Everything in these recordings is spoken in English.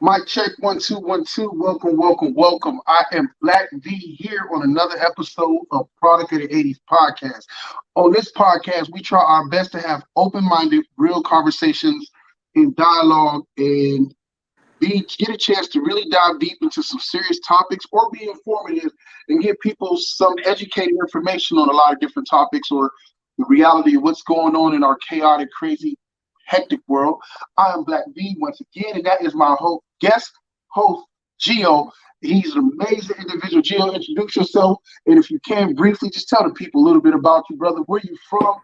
Mic check 1 2 1 2. Welcome, welcome, welcome. I am Black V here on another episode of Product of the 80's podcast. On this podcast, we try our best to have open-minded, real conversations and dialogue and get a chance to really dive deep into some serious topics or be informative and give people some educated information on a lot of different topics or the reality of what's going on in our chaotic, crazy, hectic world. I am Black V once again, and that is my guest host, Gio. He's an amazing individual. Gio, introduce yourself, and if you can, briefly just tell the people a little bit about you, brother, where you from,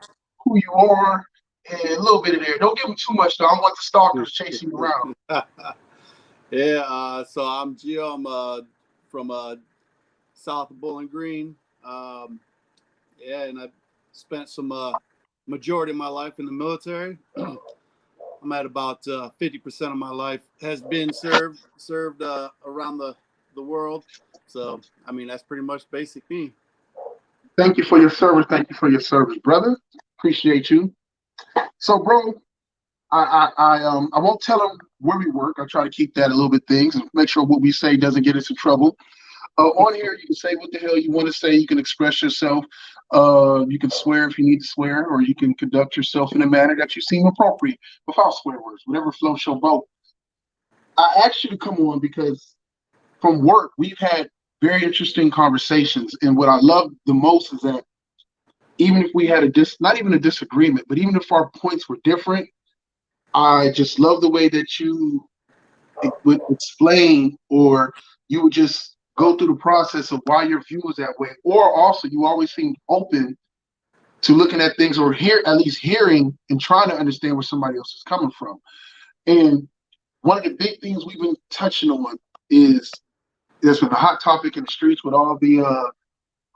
who you are, and a little bit of there. Don't give them too much, though. I don't want the stalkers chasing you around. Yeah, so I'm Gio. I'm from south of Bowling Green. Yeah, and I've spent some majority of my life in the military. I'm at about 50% of my life has been served around the world. So, I mean, that's pretty much basic me. Thank you for your service. Thank you for your service, brother. Appreciate you. So, bro, I won't tell them where we work. I try to keep that a little bit things and make sure what we say doesn't get us in trouble. On here, you can say what the hell you want to say. You can express yourself. You can swear if you need to swear, or you can conduct yourself in a manner that you seem appropriate without swear words, whatever floats your boat. I asked you to come on because from work, we've had very interesting conversations. And what I love the most is that even if we had not even a disagreement, but even if our points were different, I just love the way that you would explain, or you would just go through the process of why your view is that way, or also you always seem open to looking at things, or at least hearing and trying to understand where somebody else is coming from. And one of the big things we've been touching on is there's been a hot topic in the streets with all the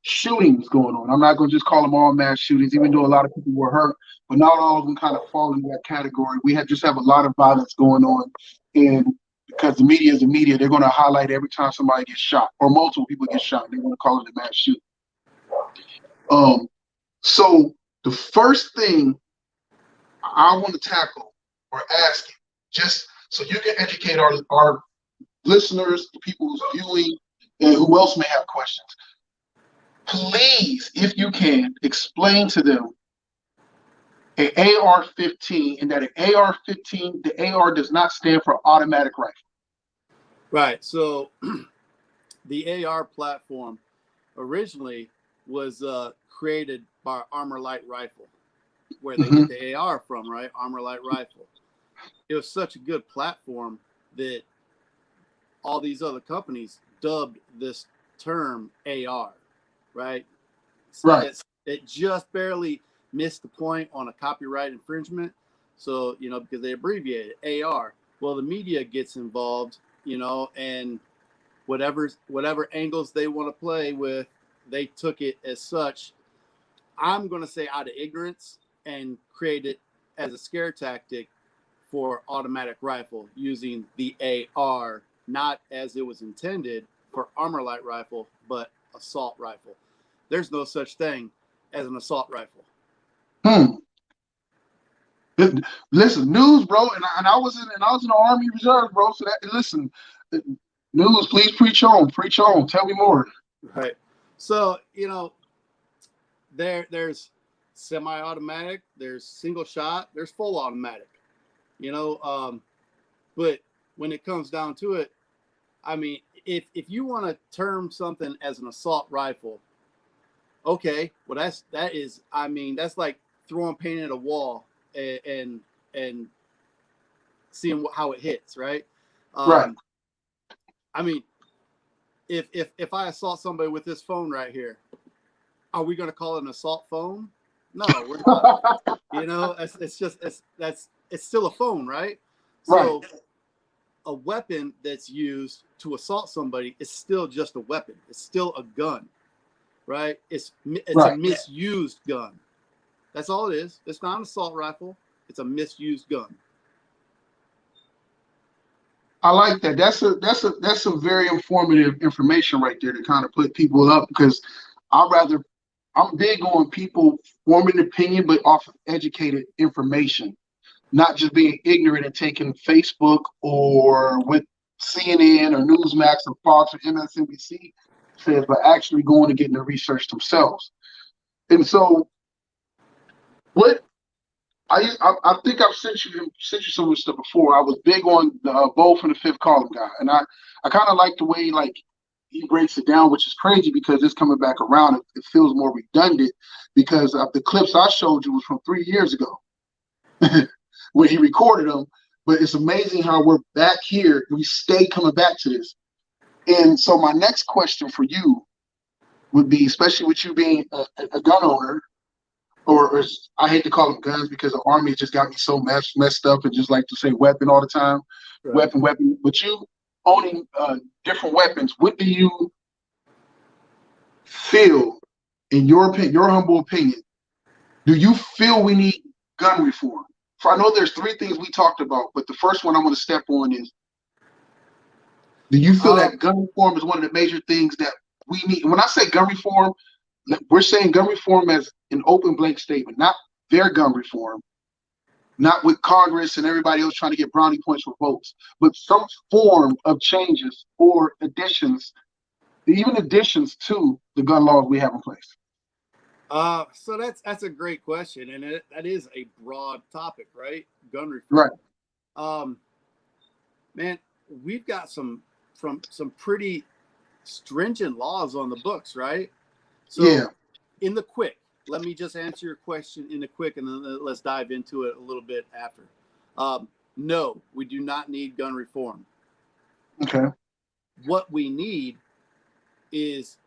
shootings going on. I'm not going to just call them all mass shootings, even though a lot of people were hurt, but not all of them kind of fall into that category. We just have a lot of violence going on, and because the media is the media, they're going to highlight every time somebody gets shot or multiple people get shot. They want to call it a mass shooting. So the first thing I want to tackle or ask you, just so you can educate our listeners, the people who's viewing, and who else may have questions. Please, if you can, explain to them an AR-15, and that an AR-15, the AR does not stand for automatic rifle. Right. So the AR platform originally was created by Armor Light Rifle, where they get the AR from, right? Armor Light Rifle. It was such a good platform that all these other companies dubbed this term AR, right? So right. It just barely missed the point on a copyright infringement. So, because they abbreviated AR. Well, the media gets involved, and whatever angles they want to play with, they took it as such. I'm going to say out of ignorance, and create it as a scare tactic for automatic rifle using the AR, not as it was intended for Armor Light Rifle, but assault rifle. There's no such thing as an assault rifle. Listen, news, bro, and I was in the Army Reserve, bro. So listen, news, please preach on. Tell me more. Right. So there's semi-automatic, there's single shot, there's full automatic. But when it comes down to it, I mean, if you want to term something as an assault rifle, okay, well that's like throwing paint at a wall and seeing how it hits, right? Right. I mean, if I assault somebody with this phone right here, are we going to call it an assault phone? No, we're not. It's still a phone, right? So right. A weapon that's used to assault somebody is still just a weapon. It's still a gun, right? It's right. A misused gun. That's all it is. It's not an assault rifle. It's a misused gun. I like that. That's some very informative information right there to kind of put people up, because I'm big on people forming an opinion, but off of educated information, not just being ignorant and taking Facebook or what CNN or Newsmax or Fox or MSNBC says, but actually going and getting the research themselves. And so, what I think I've sent you some of this stuff before. I was big on the Bo from the Fifth Column guy, and I kind of like the way like he breaks it down, which is crazy because it's coming back around. It feels more redundant because of the clips I showed you was from 3 years ago when he recorded them. But it's amazing how we're back here. We stay coming back to this. And so my next question for you would be, especially with you being a gun owner, or I hate to call them guns because the Army just got me so messed up and just like to say weapon all the time, Right. weapon. But you owning different weapons, what do you feel, in your opinion, your humble opinion, do you feel we need gun reform? So I know there's three things we talked about, but the first one I want to step on is, do you feel that gun reform is one of the major things that we need? When I say gun reform, we're saying gun reform as an open blank statement, not their gun reform, not with Congress and everybody else trying to get brownie points for votes, but some form of changes or additions, even additions to the gun laws we have in place. So that's a great question, and that is a broad topic, right? Gun reform. Right. Man, we've got some pretty stringent laws on the books, right? So Yeah. in the quick, let me just answer your question in the quick, and then let's dive into it a little bit after. No, we do not need gun reform. Okay. What we need is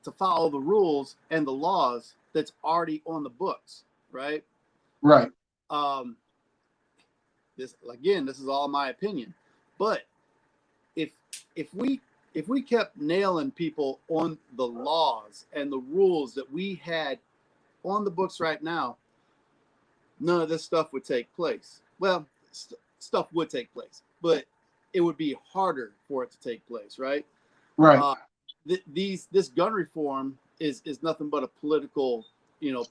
to follow the rules and the laws that's already on the books, right? Right. This is all my opinion, but if we kept nailing people on the laws and the rules that we had on the books right now, none of this stuff would take place. Well, stuff would take place, but it would be harder for it to take place, right? Right. This gun reform is nothing but a political,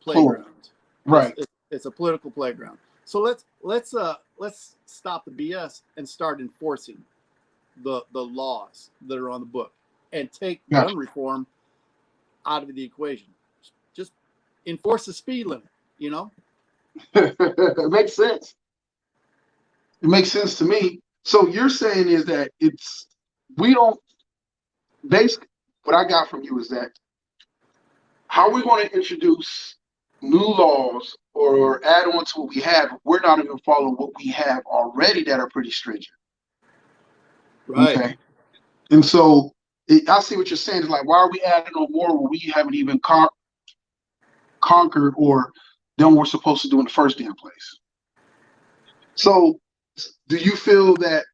playground. Right. It's a political playground. So let's stop the BS and start enforcing the laws that are on the book and take gun reform out of the equation. Just enforce the speed limit, It makes sense. It makes sense to me. So you're saying is that we don't, basically what I got from you is that how are we going to introduce new laws or add on to what we have? We're not even following what we have already that are pretty stringent. Right. Okay. And so I see what you're saying. It's like, why are we adding on more when we haven't even conquered or done what we're supposed to do in the first damn place? So do you feel that,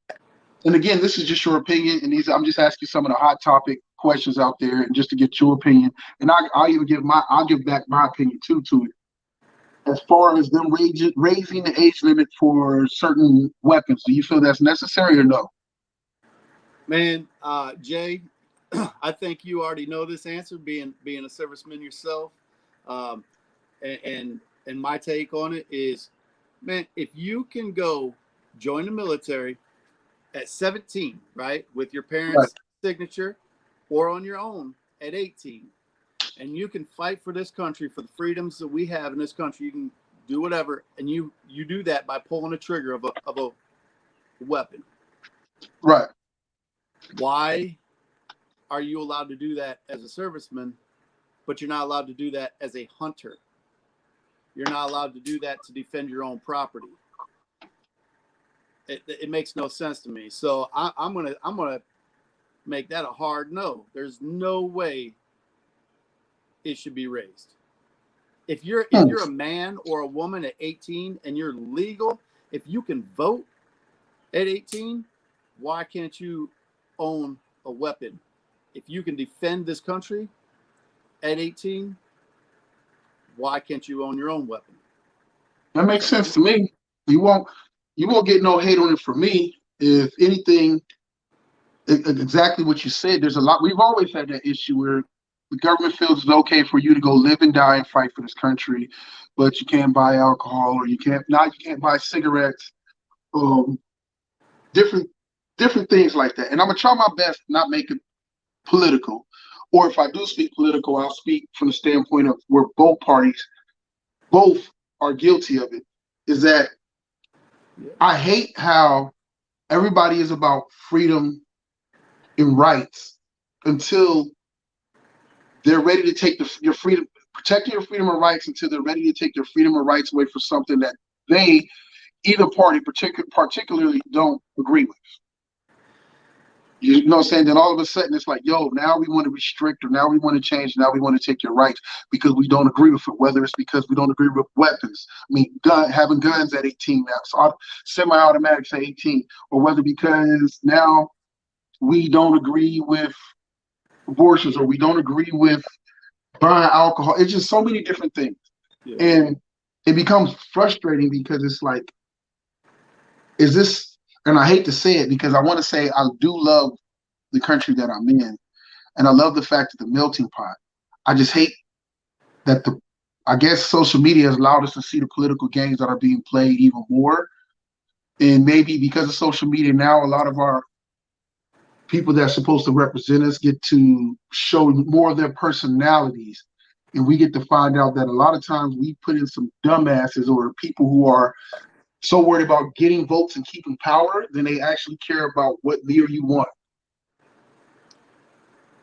and again, this is just your opinion, and I'm just asking some of the hot topic questions out there, and just to get your opinion, and I'll give back my opinion too to it. As far as them raising the age limit for certain weapons, do you feel that's necessary or no? Man, Jay, I think you already know this answer, being a serviceman yourself. And my take on it is, man, if you can go join the military at 17, right, with your parents' signature, or on your own at 18, and you can fight for this country, for the freedoms that we have in this country, you can do whatever, and you do that by pulling a trigger of a weapon. Right. Why are you allowed to do that as a serviceman, but you're not allowed to do that as a hunter? You're not allowed to do that to defend your own property. It makes no sense to me. So I'm gonna make that a hard no. There's no way it should be raised. If you're a man or a woman at 18 and you're legal, if you can vote at 18, why can't you own a weapon? If you can defend this country at 18, why can't you own your own weapon? That makes sense to me. You won't get no hate on it from me. If anything, exactly what you said. There's a lot. We've always had that issue where the government feels it's okay for you to go live and die and fight for this country, but you can't buy alcohol, or you can't buy cigarettes, different different things like that. And I'm gonna try my best not make it political, or if I do speak political, I'll speak from the standpoint of where both are guilty of it. Is that I hate how everybody is about freedom and rights until they're ready to take your freedom, protecting your freedom and rights until they're ready to take your freedom and rights away for something that they, either party particularly don't agree with. You know what I'm saying? Then all of a sudden it's like, yo, now we want to restrict, or now we want to change, now we want to take your rights because we don't agree with it, whether it's because we don't agree with weapons. I mean, having guns at 18 now, so semi-automatics at 18, or whether because now we don't agree with abortions, or we don't agree with buying alcohol. It's just so many different things. Yeah. And it becomes frustrating because it's like, is this, and I hate to say it because I want to say I do love the country that I'm in, and I love the fact that the melting pot. I just hate that I guess social media has allowed us to see the political games that are being played even more. And maybe because of social media now, a lot of our people that's supposed to represent us get to show more of their personalities. And we get to find out that a lot of times we put in some dumbasses or people who are so worried about getting votes and keeping power than they actually care about what leader you want.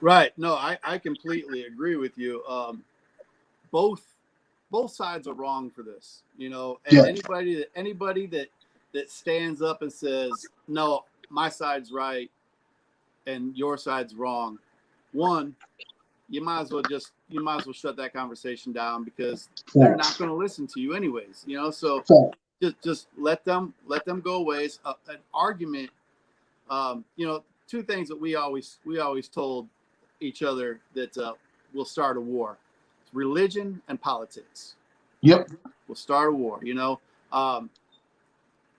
Right. No, I completely agree with you. Both sides are wrong for this, you know, and yeah. anybody that stands up and says, no, my side's right and your side's wrong. One, you might as well shut that conversation down because they're not going to listen to you anyways, you know? So just let them go away. An argument, you know, two things that we always told each other that will start a war: religion and politics. Yep. We'll start a war, you know? And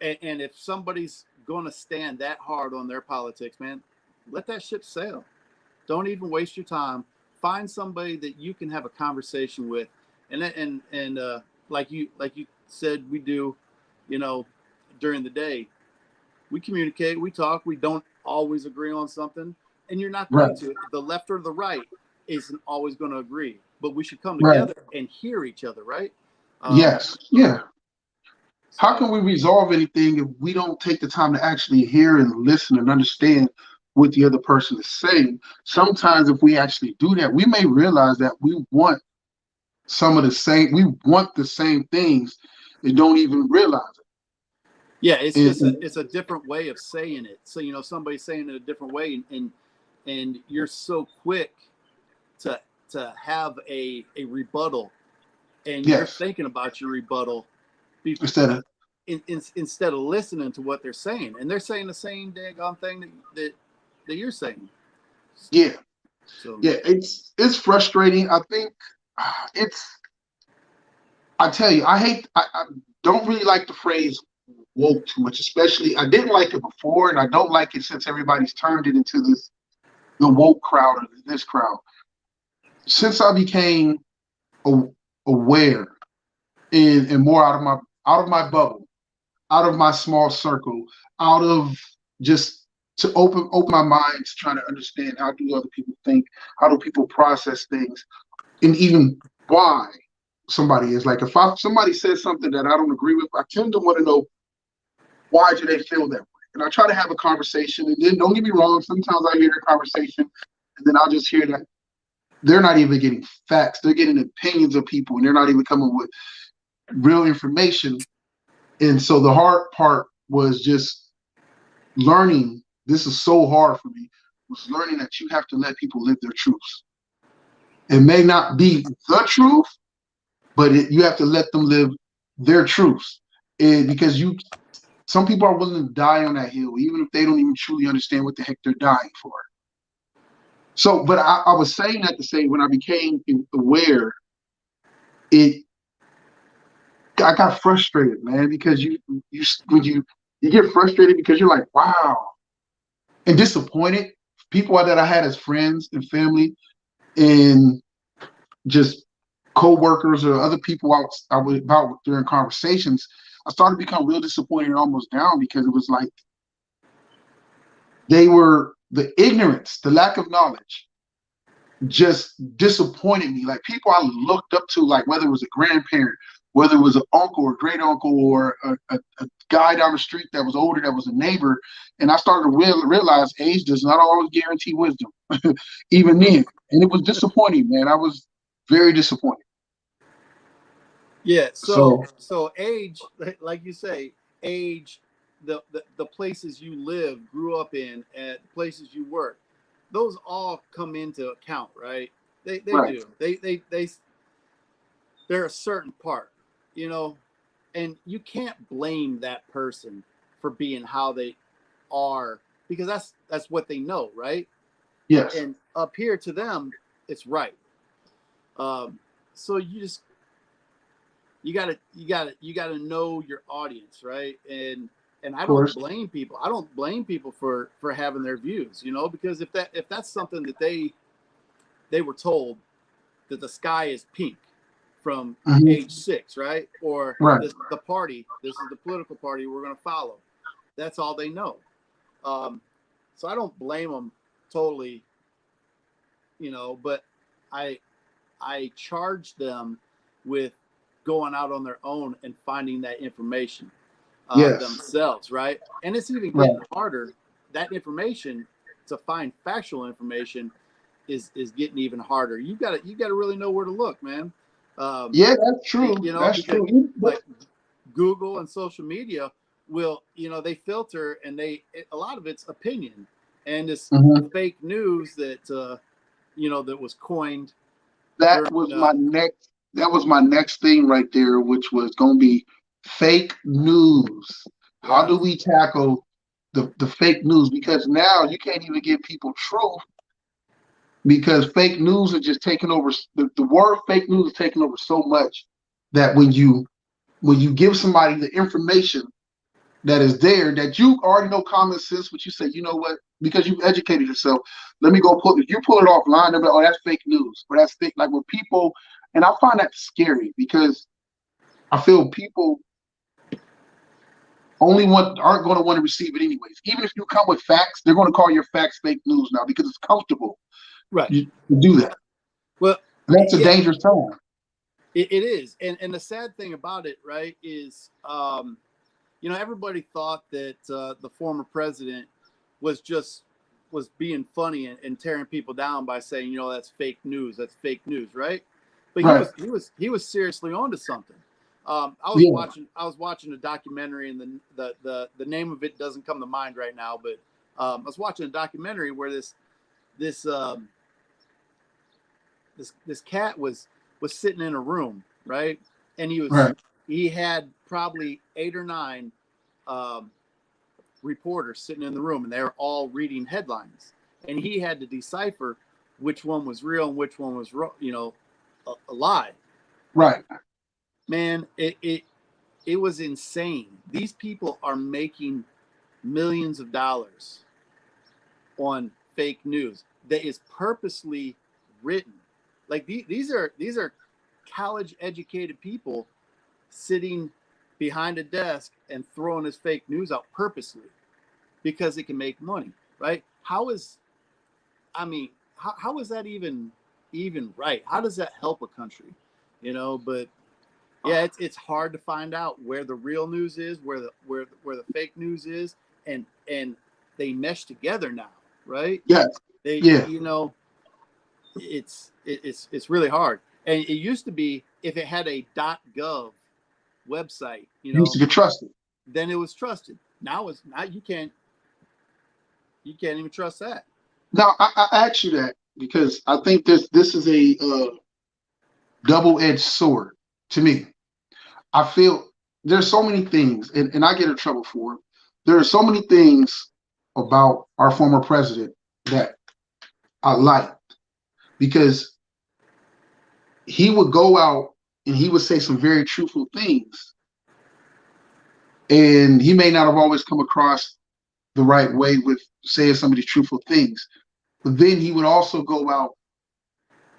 if somebody's going to stand that hard on their politics, man, let that ship sail. Don't even waste your time. Find somebody that you can have a conversation with, and like you said, we do, you know, during the day, we communicate, we talk, we don't always agree on something, and you're not going to. The left or the right isn't always going to agree, but we should come together and hear each other, right? Yes. Yeah. How can we resolve anything if we don't take the time to actually hear and listen and understand what the other person is saying? Sometimes if we actually do that, we may realize that we want we want the same things and don't even realize it. Yeah, it's a different way of saying it. So, you know, somebody's saying it a different way, and you're so quick to have a rebuttal, and you're thinking about your rebuttal instead of listening to what they're saying, and they're saying the same daggone thing that you're saying. Yeah. So yeah, it's frustrating. I think I tell you, I don't really like the phrase woke too much, especially I didn't like it before, and I don't like it since everybody's turned it into the woke crowd or this crowd. Since I became aware and more out of my bubble, out of my small circle, out of just to open my mind to trying to understand how do other people think, how do people process things, and even why somebody is. Like if somebody says something that I don't agree with, I tend to want to know why do they feel that way, and I try to have a conversation. And then don't get me wrong, sometimes I hear a conversation, and then I'll just hear that they're not even getting facts; they're getting opinions of people, and they're not even coming with real information. And so the hard part was just learning. This is so hard for me. Was learning that you have to let people live their truths. It may not be the truth, but you have to let them live their truths. And because some people are willing to die on that hill, even if they don't even truly understand what the heck they're dying for. So, but I was saying that to say when I became aware, I got frustrated, man, because when you get frustrated because you're like, wow, and disappointed. People that I had as friends and family and just co-workers or other people I was about during conversations, I started to become real disappointed and almost down because it was like, They were the ignorance, the lack of knowledge just disappointed me. Like people I looked up to, like whether it was a grandparent, whether it was an uncle or great uncle or a guy down the street that was older, that was a neighbor. And I started to realize age does not always guarantee wisdom, even then. And it was disappointing, man. I was very disappointed. Yeah. So So, so age, like you say, age, the places you live, grew up in, at places you work, those all come into account, right? They right. do. They're a certain part, you know, and you can't blame that person for being how they are because that's what they know, right? Yes. And up here to them, it's right. Um, so you gotta know your audience, right? And Of I don't course. blame people. I don't blame people for having their views, you know, because if that's something that they were told that the sky is pink from Hmm. age 6, right? Or Right. this is the political party we're going to follow. That's all they know. Um, so I don't blame them totally, you know, but I I charge them with going out on their own and finding that information Yes. themselves, right? And it's even Right. getting harder. That information to find factual information is getting even harder. You got to really know where to look, man. Um, Yeah, that's true. you know, That's because true. like Google and social media will, you know, they filter and a lot of it's opinion and it's Mhm. fake news that you know that was coined That during was my next. That was my next thing right there, which was going to be fake news. How yeah, do we tackle the fake news? Because now you can't even give people truth because fake news are just taking over. The word fake news is taking over so much that when you give somebody the information that is there that you already know common sense, but you say, you know what, because you've educated yourself, let me go pull it. You pull it offline, they're like, oh, that's fake news, or that's fake. Like when people, and I find that scary because I feel people aren't going to want to receive it anyways. Even if you come with facts, they're going to call your facts fake news now because it's comfortable right. to do that. Well, And that's a yeah, dangerous time. it is. And the sad thing about it, right, is you know, everybody thought that the former president was just was being funny and tearing people down by saying, you know, that's fake news, right? But Right. he was seriously onto something. Yeah. I was watching a documentary, and the name of it doesn't come to mind right now, but I was watching a documentary where this um, this cat was sitting in a room, right? And Right. he had probably 8 or 9 um, reporters sitting in the room, and they were all reading headlines, and he had to decipher which one was real and which one was, you know, a lie. Right. Man, it was insane. These people are making millions of dollars on fake news that is purposely written. Like these are college educated people sitting behind a desk and throwing this fake news out purposely because it can make money, right? I mean, how is that even right? How does that help a country? You know, but yeah, it's hard to find out where the real news is, where the fake news is, and they mesh together now, right? Yes. They, Yeah. you know, it's really hard. And it used to be if it had a .gov website, you You used know, to get trusted. then it was trusted. Now it's not. You can't even trust that. Now, I ask you that because I think this is a double-edged sword to me. I feel there's so many things, and I get in trouble for it. There are so many things about our former president that I like because he would go out and he would say some very truthful things, and he may not have always come across the right way with saying some of these truthful things. But then he would also go out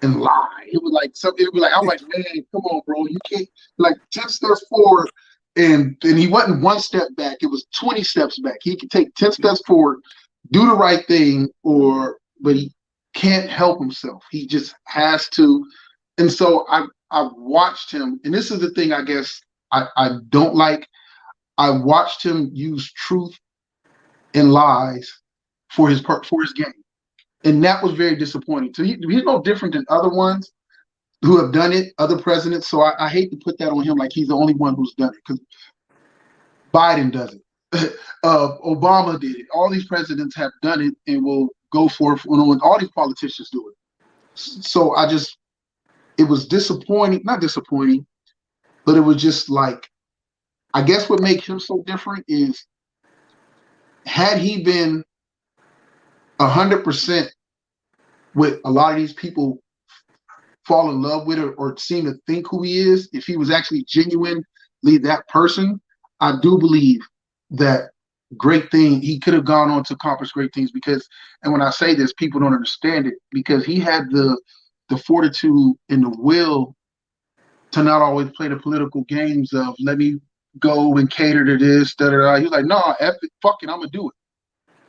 and lie. It was like something. It would be like I'm like, man, come on, bro, you can't like 10 steps forward, and he wasn't one step back. It was 20 steps back. He could take 10 steps forward, do the right thing, but he can't help himself. He just has to. And so I watched him, and this is the thing I guess I don't like. I watched him use truth and lies for his game, and that was very disappointing. So he's no different than other ones who have done it, other presidents. So I hate to put that on him like he's the only one who's done it, because Biden does it. Obama did it. All these presidents have done it and will go for it. All these politicians do it. So it was disappointing, not disappointing, but it was just like, I guess what makes him so different is, had he been 100% with a lot of these people fall in love with, or seem to think who he is, if he was actually genuinely that person, I do believe that he could have gone on to accomplish great things. Because, and when I say this, people don't understand it, because he had the fortitude and the will to not always play the political games of, let me go and cater to this, da da da. He's like, nah, F it, fuck it, I'm gonna do it.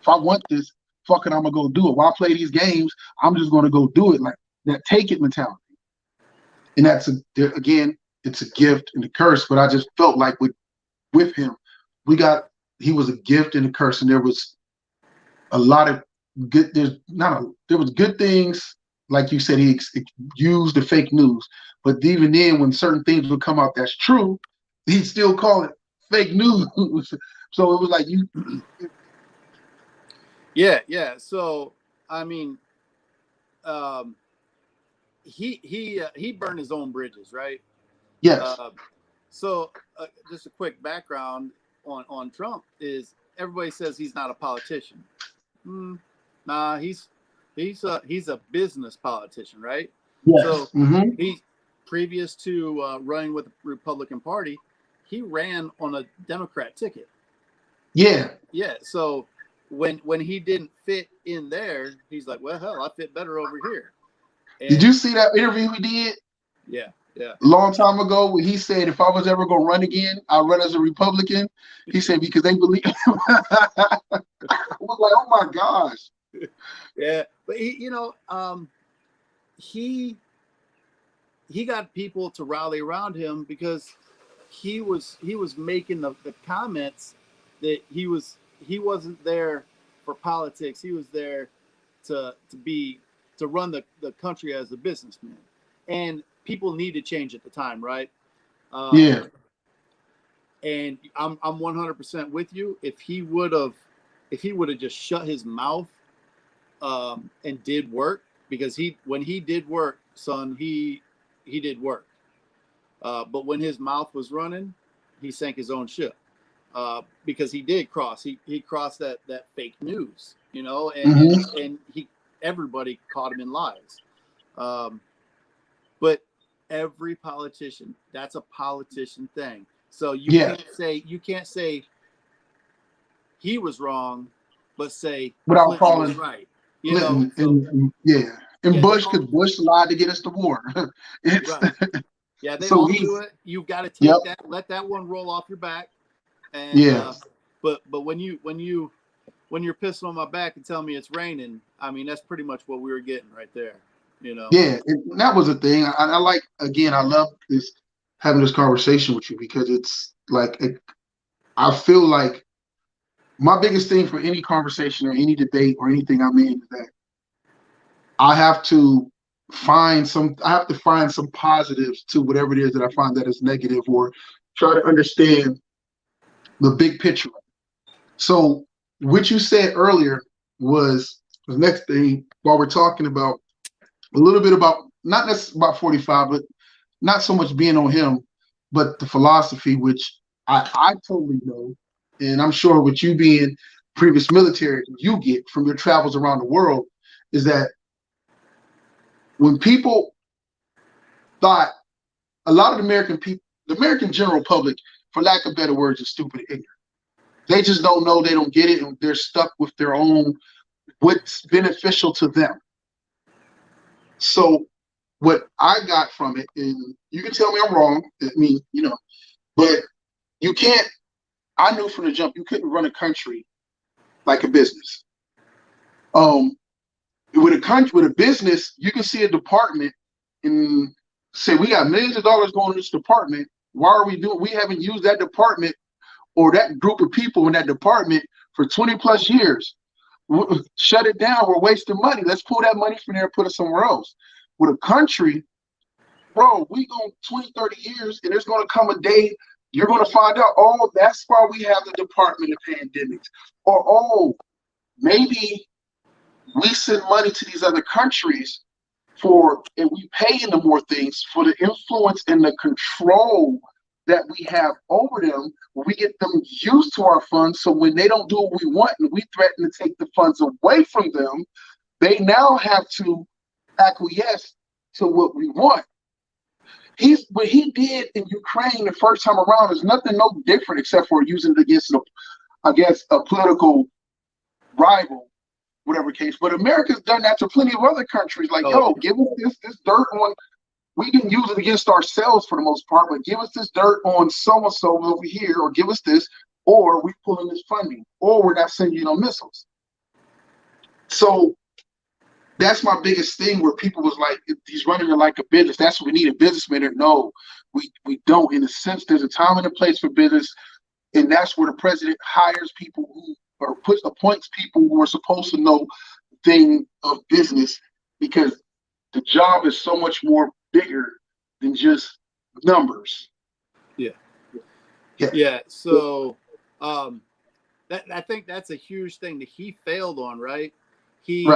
If I want this, fuck it, I'm gonna go do it. Why play these games? I'm just gonna go do it. Like that take it mentality. And again, it's a gift and a curse. But I just felt like with him, he was a gift and a curse, and there was a lot of good. There was good things, like you said. He used the fake news, but even then, when certain things would come out that's true, he'd still call it fake news. So it was like you. Yeah. So I mean, he burned his own bridges, right? Yes. So just a quick background on Trump is, everybody says he's not a politician. Nah, he's a business politician, right? Yes. So he, previous to running with the Republican Party, he ran on a Democrat ticket. Yeah. Yeah. So when he didn't fit in there, he's like, well, hell, I fit better over here. And, did you see that interview he did? Yeah. A long time ago, when he said, if I was ever going to run again, I'll run as a Republican. He said, because they believe. I was like, oh my gosh. Yeah, but he got people to rally around him, because he was making the comments that he wasn't there for politics. He was there to run the country as a businessman, and people need to change at the time, right? Yeah. And I'm 100% with you. If he would have just shut his mouth and did work, because when he did work, son, he did work. But when his mouth was running, he sank his own ship, because he did cross. He crossed that fake news, and everybody caught him in lies. But every politician, that's a politician thing. So you can't say he was wrong, but say without Clinton calling was right. Clinton. And Bush, because Bush lied to get us to war. Right. Yeah, they so all do it. You've got to take that, let that one roll off your back. And but when you're pissing on my back and telling me it's raining, I mean, that's pretty much what we were getting right there. Yeah, and that was the thing. I like, again, I love having this conversation with you, because it's like, I feel like my biggest thing for any conversation or any debate or anything I'm in is that I have to find some positives to whatever it is that I find that is negative, or try to understand the big picture. So what you said earlier was the next thing, while we're talking about a little bit about, not necessarily about 45, but not so much being on him, but the philosophy, which I totally know. And I'm sure with you being previous military, you get from your travels around the world, is that when people thought, a lot of the American people, the American general public, for lack of better words, is stupid and ignorant. They just don't know, they don't get it, and they're stuck with their own, what's beneficial to them. So what I got from it, and you can tell me I'm wrong, but you can't, I knew from the jump, you couldn't run a country like a business. Um, with a country, with a business, you can see a department and say, we got millions of dollars going to this department. Why are we doing? We haven't used that department or that group of people in that department for 20 plus years. Shut it down. We're wasting money. Let's pull that money from there and put it somewhere else. With a country, bro, we go 20, 30 years, and there's going to come a day you're going to find out, oh, that's why we have the Department of Pandemics. Or, oh, maybe we send money to these other countries and we pay them more things for the influence and the control that we have over them. We get them used to our funds, so when they don't do what we want and we threaten to take the funds away from them, they now have to acquiesce to what we want. What he did in Ukraine the first time around is nothing no different except for using it against a political rival, whatever case. But America's done that to plenty of other countries. Like, yo, give us this dirt on. We can use it against ourselves for the most part, but give us this dirt on so and so over here, or give us this, or we pulling this funding, or we're not sending you no missiles. So that's my biggest thing, where people was like, he's running it like a business. That's what we need, a businessman. Or no, we don't. In a sense, there's a time and a place for business, and that's where the president hires people who, or appoints people who are supposed to know the thing of business, because the job is so much more bigger than just numbers. Yeah. So I think that's a huge thing that he failed on, right? He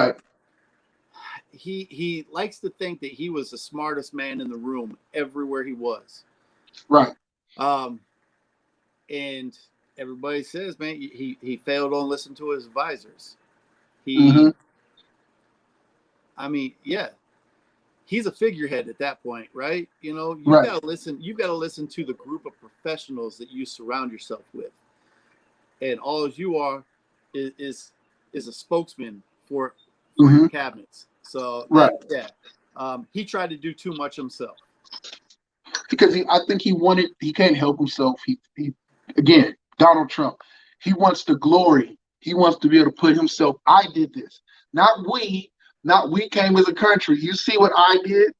likes to think that he was the smartest man in the room everywhere he was. Right. And everybody says, man, he failed on listening to his advisors. I mean, yeah, he's a figurehead at that point, right? You know, you've got to listen. You've got to listen to the group of professionals that you surround yourself with, and all you are is a spokesman for your cabinets. So he tried to do too much himself, because I think he can't help himself. He again, Donald Trump, he wants the glory. He wants to be able to put himself, I did this, not we came as a country. You see what I did?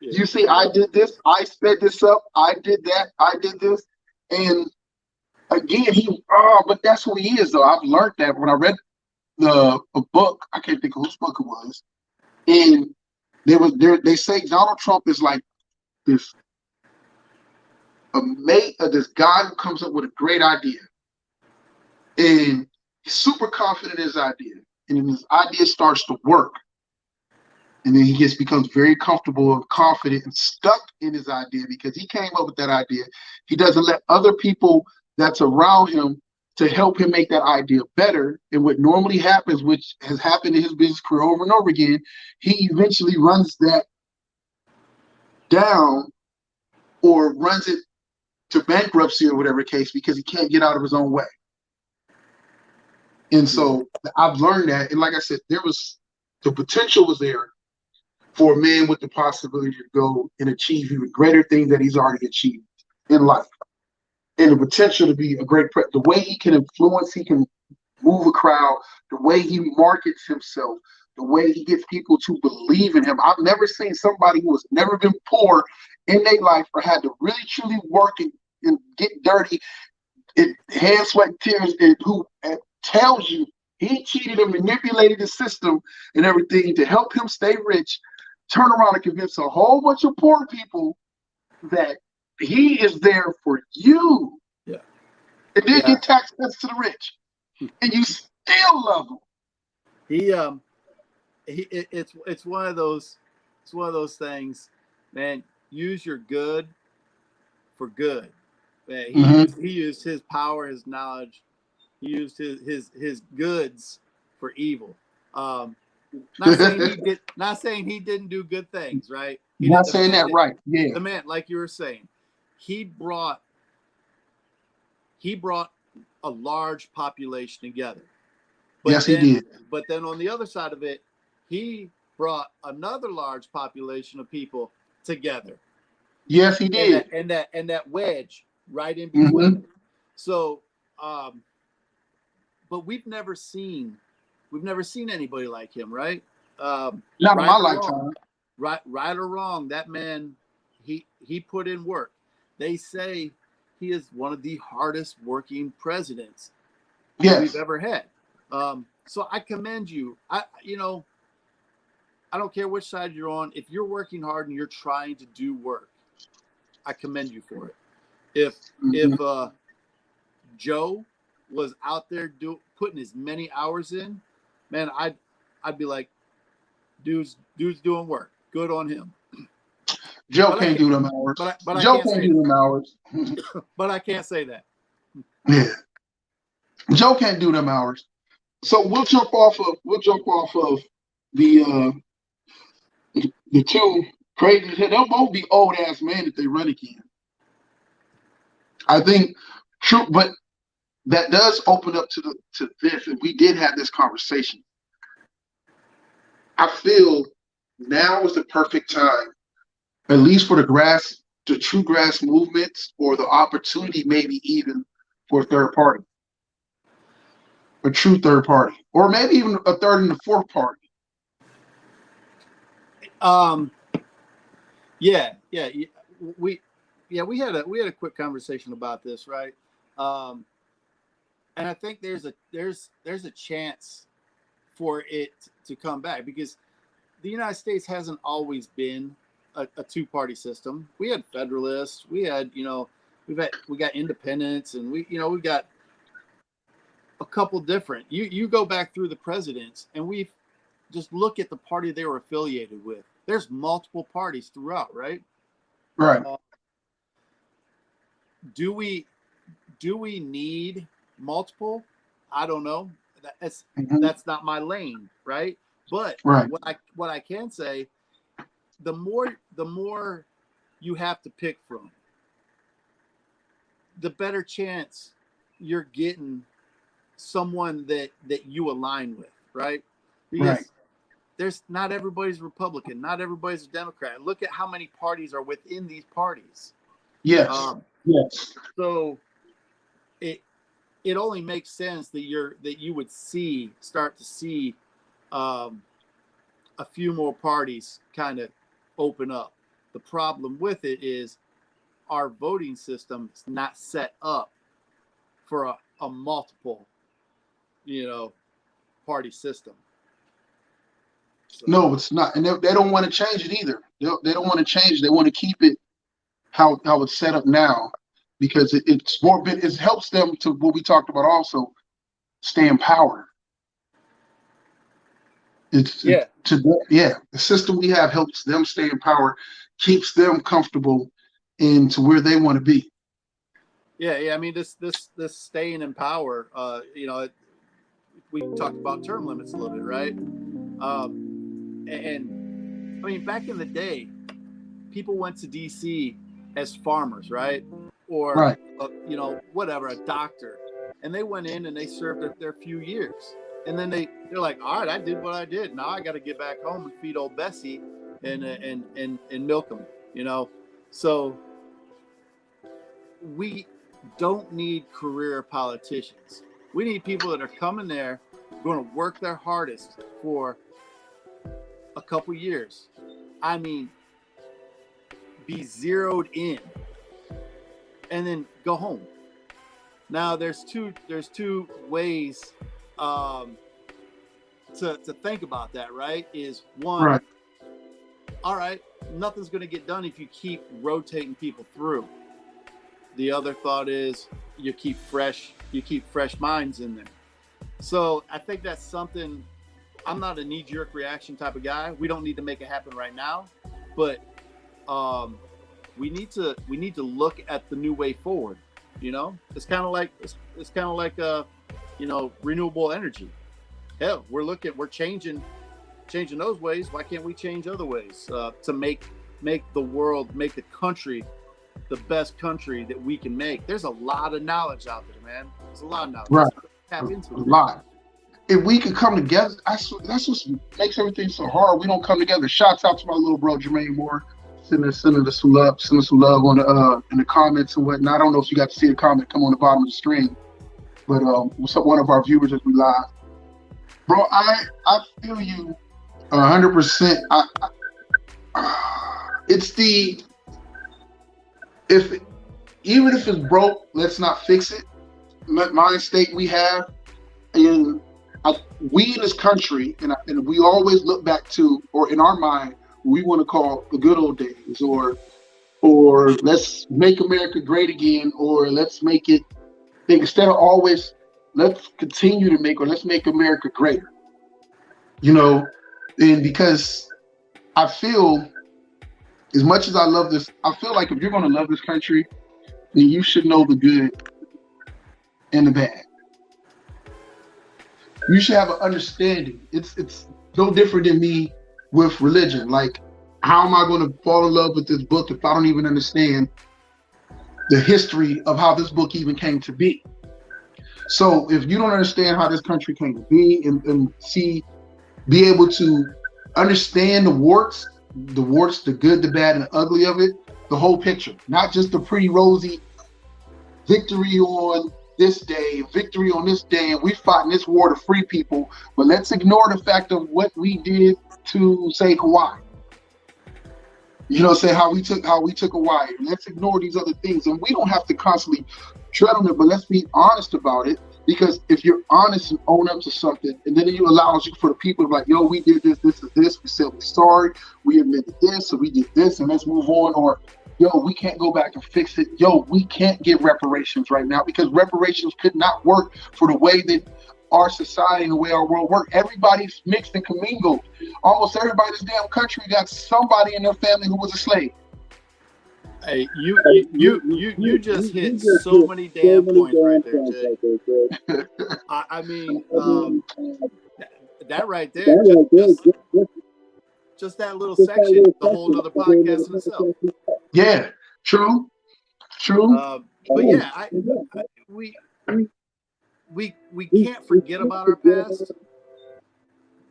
Yeah. You see, I did this, I sped this up, I did that, I did this. And again, but that's who he is, though. I've learned that when I read a book, I can't think of whose book it was, and they say Donald Trump is like this this guy who comes up with a great idea, and he's super confident in his idea, and then his idea starts to work, and then he becomes very comfortable and confident and stuck in his idea because he came up with that idea. He doesn't let other people that's around him to help him make that idea better. And what normally happens, which has happened in his business career over and over again, he eventually runs that down or runs it to bankruptcy or whatever case, because he can't get out of his own way. And so I've learned that. And like I said, the potential was there for a man with the possibility to go and achieve even greater things that he's already achieved in life. And the potential to be a great the way he can influence, he can move a crowd, the way he markets himself, the way he gets people to believe in him. I've never seen somebody who has never been poor in their life or had to really truly work and get dirty, and hand, sweat, and tears, and who tells you he cheated and manipulated the system and everything to help him stay rich, turn around and convince a whole bunch of poor people that he is there for you. Yeah. And then get tax cuts to the rich. And you still love him. It's one of those things, man. Use your good for good. Man, he used his power, his knowledge, he used his goods for evil. Not saying he didn't do good things, right? Not saying that, right? Yeah. The man, like you were saying, he brought a large population together. Yes, he did. But then on the other side of it, he brought another large population of people together. Yes, he did. And that wedge right in between. So, but we've never seen We've never seen anybody like him, right? Not in Right my or lifetime. wrong, right or wrong, that man, he put in work. They say he is one of the hardest working presidents we've Yes. ever had. So I commend you. I don't care which side you're on. If you're working hard and you're trying to do work, I commend you for it. If Joe was out there putting as many hours in, man, I'd be like, dude's doing work. Good on him. Joe can't do them hours. But I Joe can't can't say do them hours. that. But I can't say that. Yeah. Joe can't do them hours. So we'll jump off of the two crazy. They'll both be old ass men if they run again. I think true, but that does open up to this, and we did have this conversation. I feel now is the perfect time, at least for the true grass movements, or the opportunity, maybe even for a third party, a true third party, or maybe even a third and a fourth party. Yeah. We had a quick conversation about this, right? And I think there's a chance for it to come back, because the United States hasn't always been a two-party system. We had Federalists, we got independents, and we got a couple different. You go back through the presidents, and we just look at the party they were affiliated with. There's multiple parties throughout, right? Right. Do we need multiple? I don't know. That's not my lane, right? But right. what I can say, the more you have to pick from, the better chance you're getting someone that you align with, right? Because there's not everybody's Republican, not everybody's a Democrat. Look at how many parties are within these parties. Yes. Yes. So it only makes sense that you would start to see a few more parties kind of open up. The problem with it is our voting system is not set up for a multiple, party system. So. No, it's not, and they don't want to change it either. They don't want to change it. They want to keep it how it's set up now, because it's more. It helps them to what we talked about also, stay in power. The system we have helps them stay in power, keeps them comfortable into where they want to be. Yeah. I mean, this staying in power. We talked about term limits a little bit, right? And I mean, back in the day, people went to DC as farmers, right? Or whatever, a doctor, and they went in and they served their few years, and then they're like, all right, I did what I did. Now I got to get back home and feed old Bessie and milk them, So we don't need career politicians. We need people that are coming there, going to work their hardest for a couple years. I mean, be zeroed in, and then go home. Now there's two ways to think about that, right? Is one, all right, nothing's going to get done if you keep rotating people through. The other thought is you keep fresh minds in there. So I think that's something. I'm not a knee-jerk reaction type of guy. We don't need to make it happen right now, but we need to look at the new way forward. It's kind of like renewable energy. Hell, we're changing those ways. Why can't we change other ways to make the world, make the country the best country that we can make? There's a lot of knowledge out there, man. There's a lot of knowledge. Right. Tap into it. A lot. If we could come together, that's what makes everything so hard. We don't come together. Shouts out to my little bro Jermaine Moore. Send us some love on the in the comments and whatnot. I don't know if you got to see the comment come on the bottom of the stream, but what's up, one of our viewers as we live. Bro, I feel you 100%. It's the if even if it's broke, let's not fix it. Mind state we have, and we in this country, and we always look back to, or in our mind, we want to call the good old days, or let's make America great again, or let's make it. Instead of always, let's continue to make, or let's make America greater. You know, and because I feel, as much as I love this, I feel like if you're going to love this country, then you should know the good and the bad. You should have an understanding. It's no different than me with religion. Like, how am I going to fall in love with this book if I don't even understand the history of how this book even came to be? So if you don't understand how this country came to be, and be able to understand the good, the bad, and the ugly of it, the whole picture, not just the pretty rosy victory on this day, victory on this day, and we fought in this war to free people, but let's ignore the fact of what we did to, say, Hawaii. You know, say how we took Hawaii. Let's ignore these other things, and we don't have to constantly tread on it. But let's be honest about it, because if you're honest and own up to something, and then it allows you for the people to be like, yo, we did this, this, and this. We said we're sorry. We admitted this, so we did this, and let's move on. Or, yo, we can't go back and fix it. Yo, we can't give reparations right now because reparations could not work for the way that our society and the way our world works. Everybody's mixed and commingled. Almost everybody in this damn country got somebody in their family who was a slave. Hey, you just hit so many damn points right there, Jay. I mean, that right there, just that little section, the whole other podcast in itself. Yeah, true. But yeah, we can't forget about our past,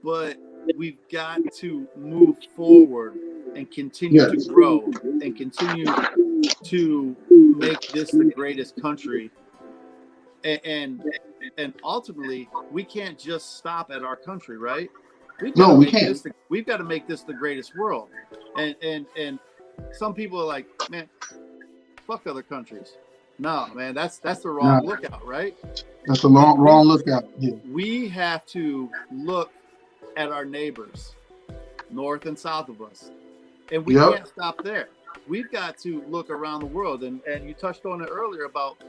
but we've got to move forward and continue to grow and continue to make this the greatest country. And ultimately, we can't just stop at our country, right? We've got to make this the greatest world. And some people are like, man, fuck other countries. No, man, that's the wrong lookout, right? That's the wrong lookout. Yeah. We have to look at our neighbors, north and south of us, and we can't stop there. We've got to look around the world, and you touched on it earlier about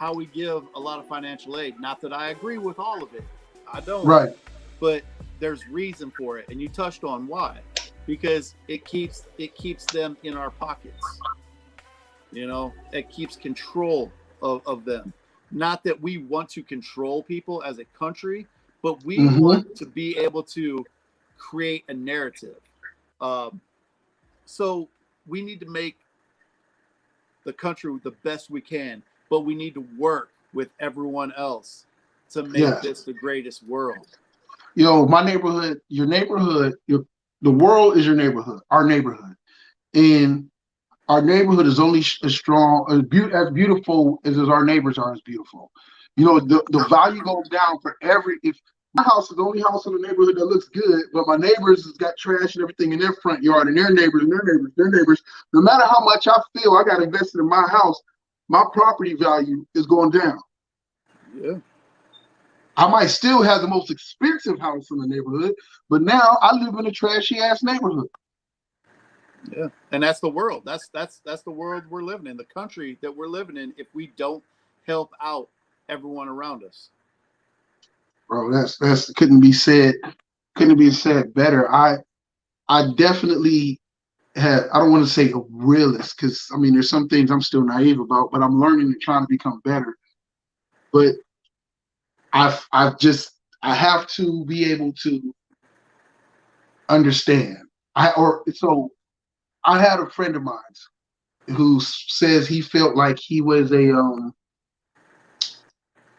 how we give a lot of financial aid. Not that I agree with all of it, I don't. Right. But there's reason for it, and you touched on why. Because it keeps them in our pockets. You know, it keeps control of them. Not that we want to control people as a country, but we want to be able to create a narrative. So we need to make the country the best we can, but we need to work with everyone else to make this the greatest world. Yo, my neighborhood, your neighborhood, the world is your neighborhood, our neighborhood. And our neighborhood is only as strong, as beautiful as our neighbors are as beautiful. You know, the value goes down for if my house is the only house in the neighborhood that looks good, but my neighbors has got trash and everything in their front yard, and their neighbors, no matter how much I feel I got invested in my house, my property value is going down. Yeah. I might still have the most expensive house in the neighborhood, but now I live in a trashy ass neighborhood. Yeah, and that's the world. That's the world we're living in, the country that we're living in. If we don't help out everyone around us, bro, that's couldn't be said better. I definitely have. I don't want to say a realist, because I mean there's some things I'm still naive about, but I'm learning and trying to become better. But I have to be able to understand. I had a friend of mine who says he felt like he was a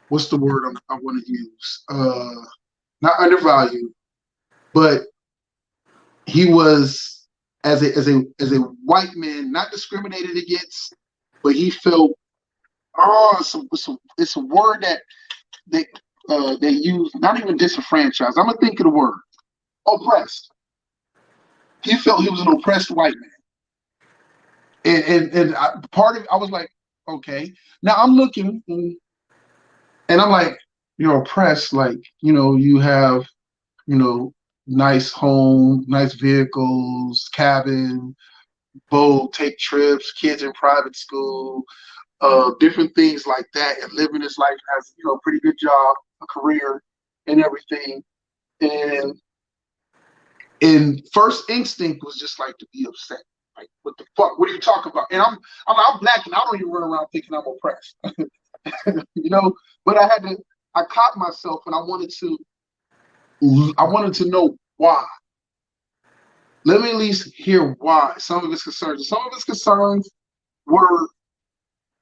what's the word I want to use? Not undervalued, but he was as a white man, not discriminated against, but he felt it's a word that they use, not even disenfranchised. I'm gonna think of the word, oppressed. He felt he was an oppressed white man, and part of it, I was like, okay. Now I'm looking, and I'm like, you're oppressed. Like, you have, nice home, nice vehicles, cabin, boat, take trips, kids in private school, different things like that, and living his life, has a pretty good job, a career, and everything. And first instinct was just like to be upset. Like, what the fuck? What are you talking about? And I'm black, and I don't even run around thinking I'm oppressed, you know. But I caught myself, and I wanted to know why. Let me at least hear why some of his concerns. Some of his concerns were,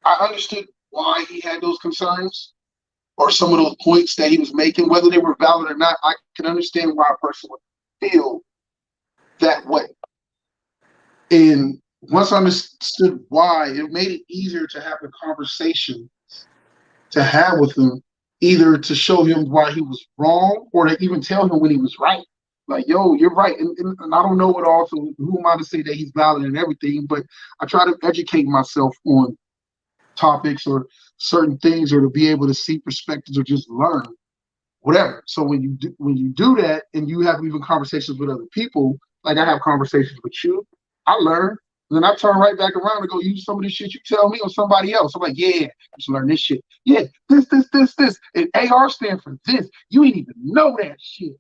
I understood why he had those concerns, or some of those points that he was making, whether they were valid or not. I can understand why a person would feel that way. And once I understood why, it made it easier to have the conversation to have with him, either to show him why he was wrong or to even tell him when he was right. Like, yo, you're right. And I don't know it all, so who am I to say that he's valid and everything? But I try to educate myself on topics or certain things, or to be able to see perspectives or just learn whatever. So when you do that, and you have even conversations with other people, like I have conversations with you, I learn. And then I turn right back around and go use some of this shit you tell me or somebody else. I'm like, yeah, you should learn this shit. Yeah, this. And AR stand for this. You ain't even know that shit.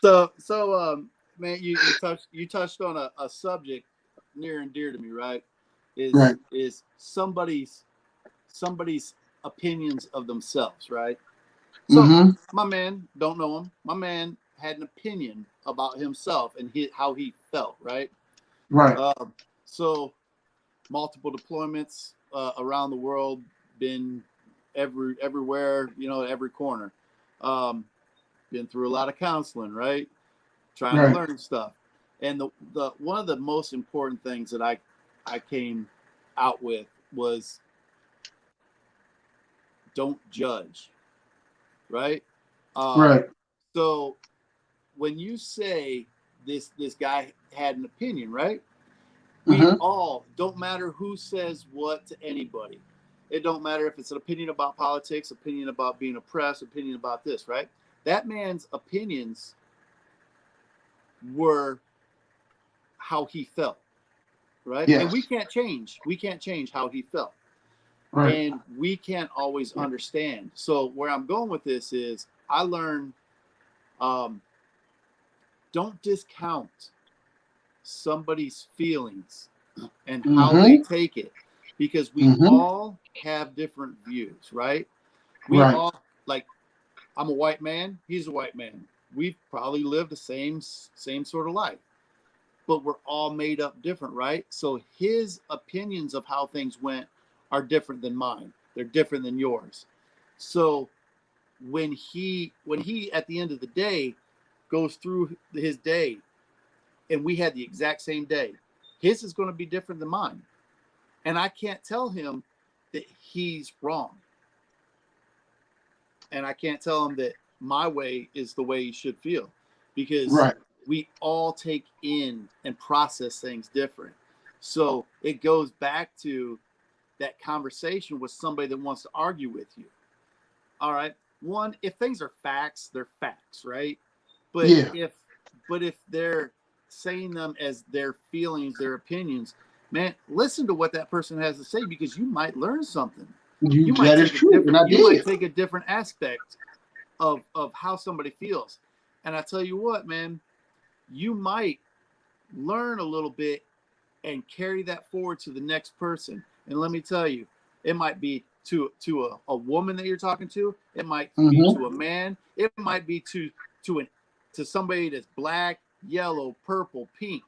So, man, you touched on a subject near and dear to me, right? Right. Is somebody's opinions of themselves, right? So my man, don't know him. My man had an opinion about himself and how he felt, right? Right. So multiple deployments around the world, been everywhere, every corner. Been through a lot of counseling, right? Trying to learn stuff. And the one of the most important things that I came out with was, don't judge, right? Right. So when you say this guy had an opinion, right? We all, don't matter who says what to anybody. It don't matter if it's an opinion about politics, opinion about being oppressed, opinion about this, right? That man's opinions were how he felt, right? Yes. And we can't change how he felt. Right. And we can't always understand. So where I'm going with this is, I learned, don't discount somebody's feelings and how they take it, because we all have different views, right? We all, like, I'm a white man, he's a white man. We've probably lived the same sort of life, but we're all made up different, right? So his opinions of how things went are different than mine. They're different than yours. So when he at the end of the day goes through his day, and we had the exact same day, his is going to be different than mine. And I can't tell him that he's wrong. And I can't tell him that my way is the way he should feel, because we all take in and process things different. So it goes back to that conversation with somebody that wants to argue with you. All right. One, if things are facts, they're facts, right? But if they're saying them as their feelings, their opinions, man, listen to what that person has to say, because you might learn something. You might take a different aspect of how somebody feels. And I tell you what, man, you might learn a little bit and carry that forward to the next person. And let me tell you, it might be to a woman that you're talking to. It might be to a man. It might be to somebody that's black, yellow, purple, pink.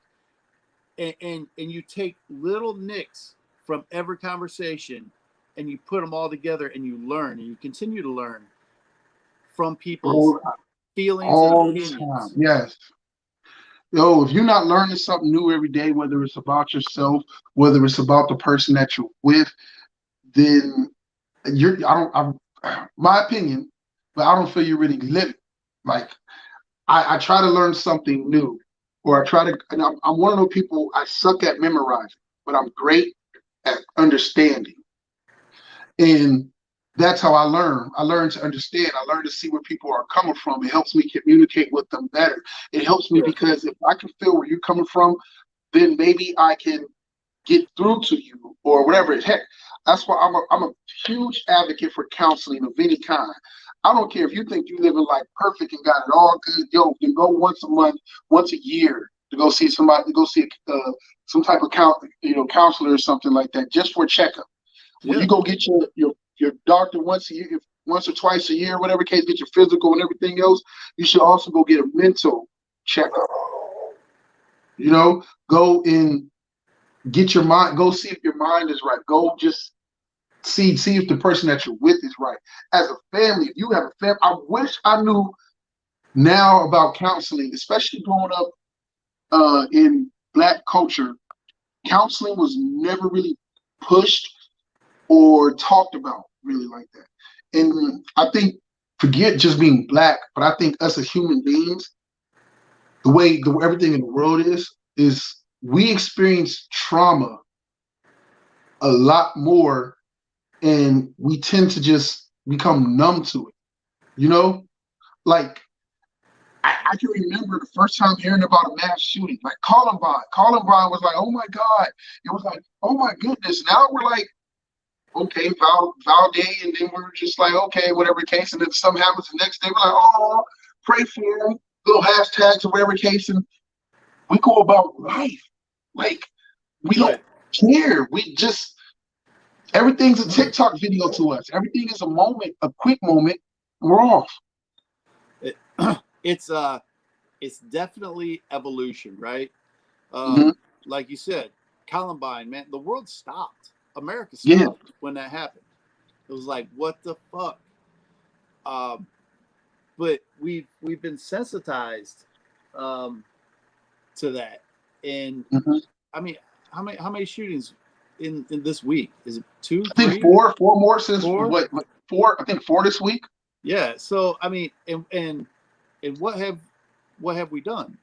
And you take little nicks from every conversation, and you put them all together, and you learn, and you continue to learn from people's feelings and opinions. Yes. Yo, if you're not learning something new every day, whether it's about yourself, whether it's about the person that you're with, then my opinion, but I don't feel you really live it. Like I try to learn something new, or I try to. And I'm one of those people. I suck at memorizing, but I'm great at understanding, and that's how I learn. I learn to understand. I learn to see where people are coming from. It helps me communicate with them better. It helps me Yeah. because if I can feel where you're coming from, then maybe I can get through to you or whatever. Heck, that's why I'm a huge advocate for counseling of any kind. I don't care if you think you living like perfect and got it all good. Yo, you go once a month, once a year to go see somebody, to go see some type of counselor or something like that, just for a checkup. When Yeah. you go get your doctor once a year, once or twice a year, whatever case, get your physical and everything else, you should also go get a mental checkup. Go and get your mind, go see if your mind is right. Go just see if the person that you're with is right. As a family, if you have a family, I wish I knew now about counseling, especially growing up in Black culture. Counseling was never really pushed or talked about really like that. And I think, forget just being Black, but I think us as human beings, the way everything in the world is we experience trauma a lot more, and we tend to just become numb to it. You know, like I can remember the first time hearing about a mass shooting, like Columbine. Columbine was like, oh my God. It was like, oh my goodness. Now we're like, okay, Valde, and then we're just like, okay, whatever case. And then something happens the next day, we're like, oh, pray for them, little hashtags or whatever case. And we go about life. Like, we don't Right. care. We just, everything's a TikTok video to us. Everything is a moment, a quick moment. We're off. It, it's it's definitely evolution, right? Mm-hmm. Like you said, Columbine, man, the world stopped. America Yeah. stopped when that happened. It was like, what the fuck? Um, but we've been sensitized um, to that, and Mm-hmm. I mean, how many shootings in this week? Is it two, I think three, four more since four? what four? I think four this week. Yeah. So I mean, and what have we done?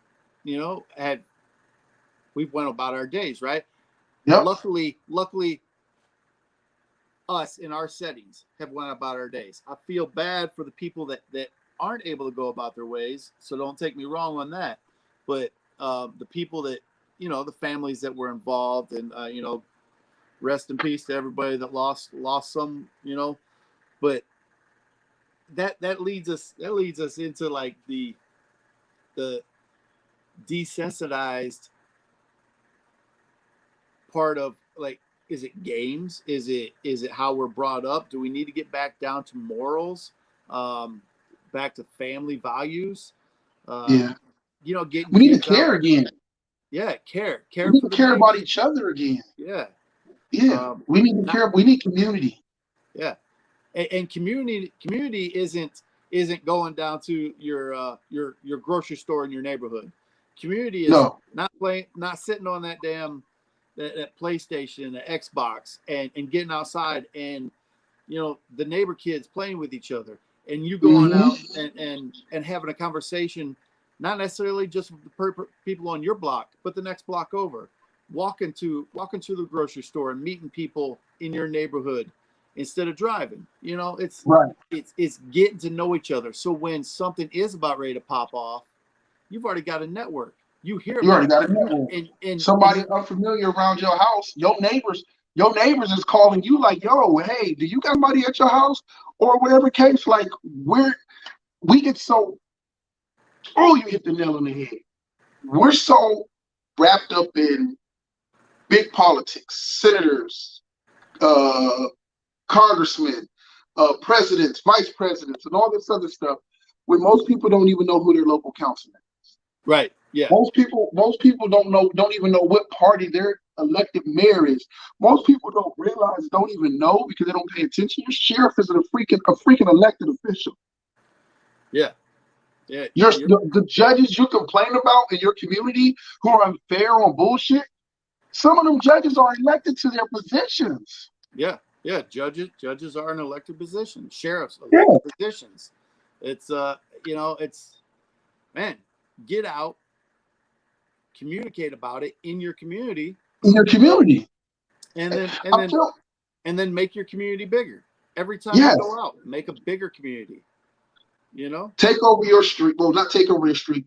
Had we've went about our days, right? Yep. Luckily, us in our settings have went about our days. I feel bad for the people that aren't able to go about their ways. So don't take me wrong on that. But the people that the families that were involved, and rest in peace to everybody that lost some. But that leads us into like the desensitized part of, like, is it games, is it how we're brought up? Do we need to get back down to morals, um, back to family values, uh, Yeah. getting We need to kids out? care again. Yeah, We care need for to the care about neighbor. each other again. Yeah. Yeah. um, We need to not care. We need community. Yeah. And community isn't going down to your grocery store in your neighborhood. Community is No. not sitting on that damn that PlayStation, the Xbox, and getting outside, and the neighbor kids playing with each other, and you going Mm-hmm. out and having a conversation, not necessarily just with the people on your block, but the next block over, walking to the grocery store and meeting people in your neighborhood instead of driving. It's Right. it's getting to know each other. So when something is about ready to pop off, you've already got a network. You hear You already about got a it, network. and Somebody you unfamiliar around your house, your neighbors is calling you like, yo, hey, do you got somebody at your house? Or whatever case, like we get so, oh, you hit the nail on the head. We're so wrapped up in big politics, senators, uh, congressmen, presidents, vice presidents, and all this other stuff, when most people don't even know who their local councilman is. right, yeah, Most people don't even know what party their elected mayor is. Most people don't even know because they don't pay attention. Your sheriff is a freaking elected official. yeah, yeah. The judges you complain about in your community who are unfair on bullshit, some of them judges are elected to their positions. Yeah, Yeah, judges are an elected position. Sheriffs, Yeah, elected positions. It's it's man, get out, communicate about it in your community, in your community. and then I feel make your community bigger. Every time you yes. go out, make a bigger community. You know? Take over your street. Well, not take over your street.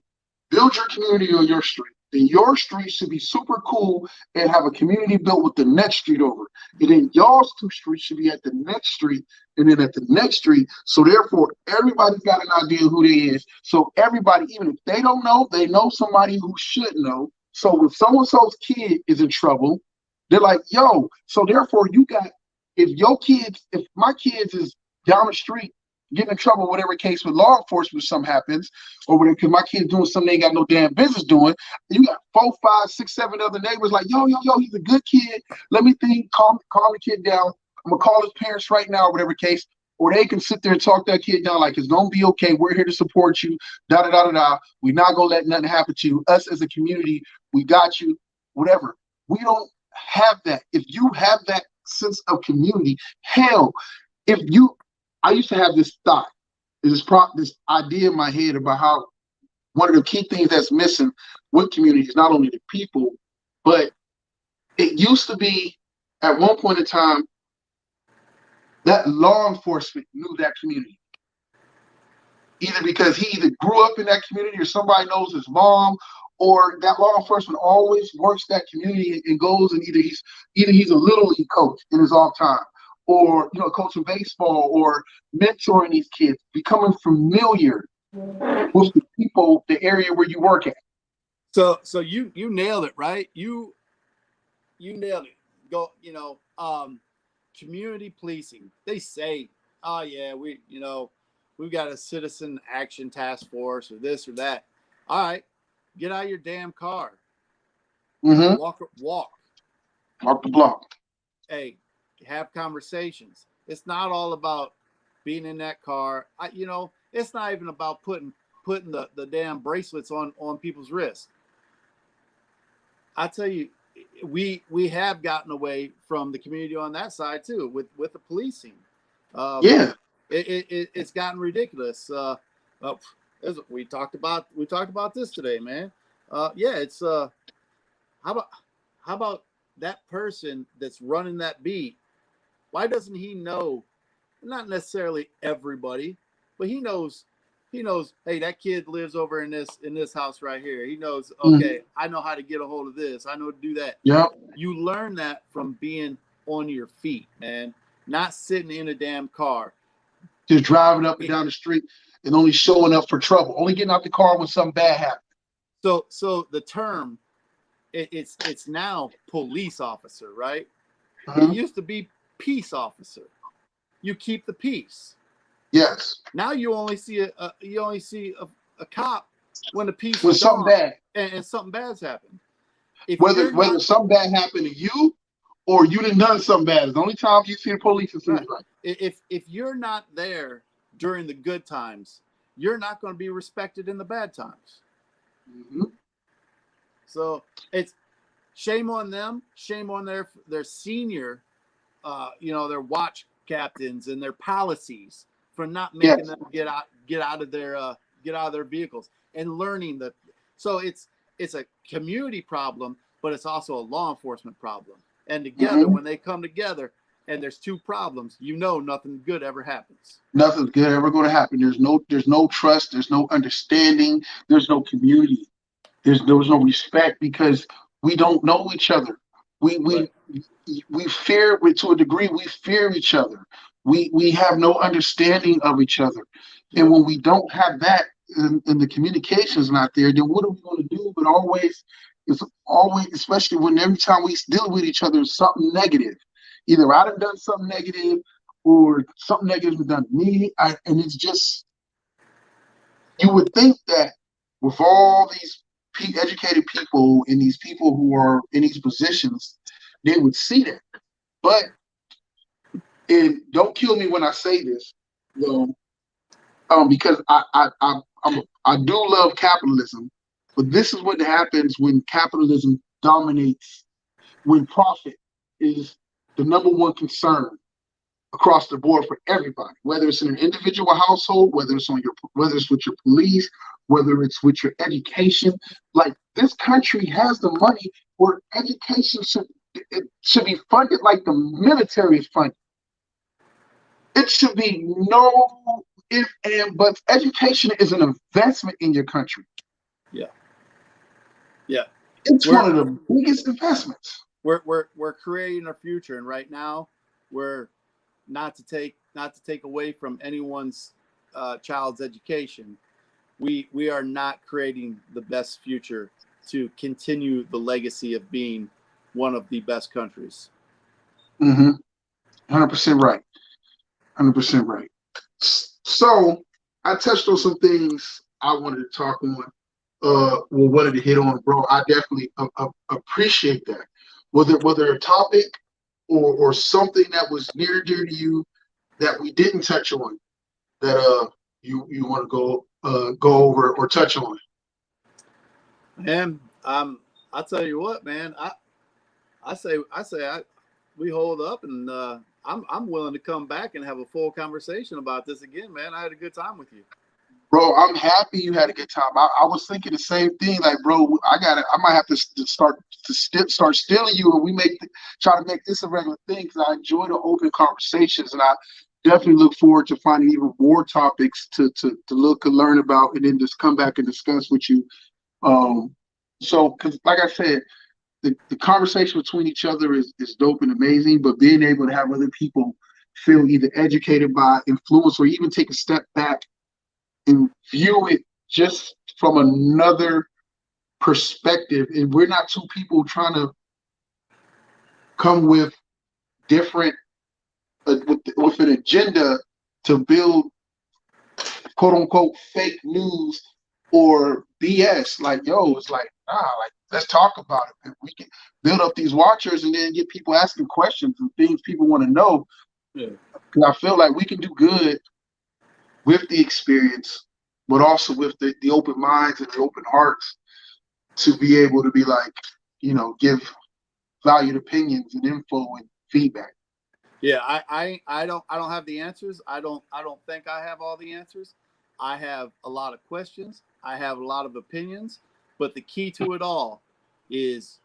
Build your community on your street. And your street should be super cool and have a community built with the next street over. And then y'all's two streets should be at the next street and then at the next street. So therefore, everybody's got an idea who they is. So everybody, even if they don't know, they know somebody who should know. So when so-and-so's kid is in trouble, they're like, yo, so therefore you got, if my kids is down the street get in trouble, whatever case with law enforcement, something happens, or whatever, because my kid's doing something they ain't got no damn business doing. You got 4, 5, 6, 7 other neighbors like, yo, he's a good kid. Let me think, calm the kid down. I'm gonna call his parents right now, or whatever case, or they can sit there and talk that kid down like it's gonna be okay. We're here to support you. Da da da da da. We're not gonna let nothing happen to you. Us as a community, we got you. Whatever. We don't have that. If you have that sense of community, hell, if you I used to have this thought, this idea in my head about how one of the key things that's missing with communities, not only the people, but it used to be at one point in time that law enforcement knew that community. Either because he either grew up in that community or somebody knows his mom, or that law enforcement always works that community and goes and either he's a little league coach in his off time, or coaching baseball or mentoring these kids, becoming familiar with the people, the area where you work at. So you nailed it, right? You nailed it. Go, community policing. They say, oh yeah, we've got a citizen action task force or this or that. All right, get out of your damn car. Mm-hmm. Walk the block. Hey, have conversations. It's not all about being in that car. It's not even about putting the damn bracelets on people's wrists. I tell you, we have gotten away from the community on that side too with the policing. Yeah, it's gotten ridiculous. We talked about this today, man. It's how about that person that's running that beat? Why doesn't he know? Not necessarily everybody, but he knows. Hey, that kid lives over in this house right here. He knows. Okay, I know how to get a hold of this. I know to do that. yeah. You learn that from being on your feet, man. Not sitting in a damn car. Just driving up and down the street and only showing up for trouble. Only getting out the car when something bad happens. So the term, it's now police officer, right? Mm-hmm. It used to be peace officer. You keep the peace. Yes. Now you only see a cop when the peace when is something gone bad and something bad's happened. Whether something bad happened to you or you done something bad, it's the only time you see the police. It seems like if you're not there during the good times, you're not going to be respected in the bad times. Mm-hmm. So it's shame on them, shame on their senior, their watch captains and their policies for not making them get out of their vehicles and learning that. So it's a community problem, but it's also a law enforcement problem. And together, when they come together and there's two problems, nothing good ever happens. Nothing's good ever going to happen. There's no trust. There's no understanding. There's no community. There was no respect because we don't know each other. We fear, to a degree, we fear each other. We have no understanding of each other. And when we don't have that and the communication's not there, then what are we going to do? But it's always, especially when every time we deal with each other, it's something negative. Either I've done something negative or something negative has done to me. And it's just, you would think that with all these educated people and these people who are in these positions, they would see that. But, and don't kill me when I say this, because I do love capitalism, but this is what happens when capitalism dominates, when profit is the number one concern. across the board for everybody, whether it's in an individual household, whether it's with your police, whether it's with your education. Like, this country has the money where education should be funded like the military is funded. It should be no if and but. Education is an investment in your country. Yeah. Yeah. It's one of the biggest investments. We're creating our future, and right now we're not to take away from anyone's child's education. We are not creating the best future to continue the legacy of being one of the best countries. 100% right. 100% right. So I touched on some things I wanted to talk on. Wanted to hit on, bro. I definitely appreciate that. Whether a topic or something that was near and dear to you that we didn't touch on, that you want to go over or touch on. Man, I'll tell you what, man. We hold up, and I'm willing to come back and have a full conversation about this again, man. I had a good time with you. Bro, I'm happy you had a good time. I was thinking the same thing. Like, bro, I might have to start stealing you, and try to make this a regular thing, because I enjoy the open conversations, and I definitely look forward to finding even more topics to look and learn about, and then just come back and discuss with you. So, because like I said, the conversation between each other is dope and amazing, but being able to have other people feel either educated by, influence, or even take a step back and view it just from another perspective. And we're not two people trying to come with different, with an agenda to build quote unquote fake news or BS. Like, yo, it's like, like, let's talk about it. And we can build up these watchers and then get people asking questions and things people want to know. Yeah. I feel like we can do good with the experience, but also with the open minds and the open hearts to be able to be like, give valued opinions and info and feedback. Yeah, I don't have the answers. I don't think I have all the answers. I have a lot of questions. I have a lot of opinions, but the key to it all is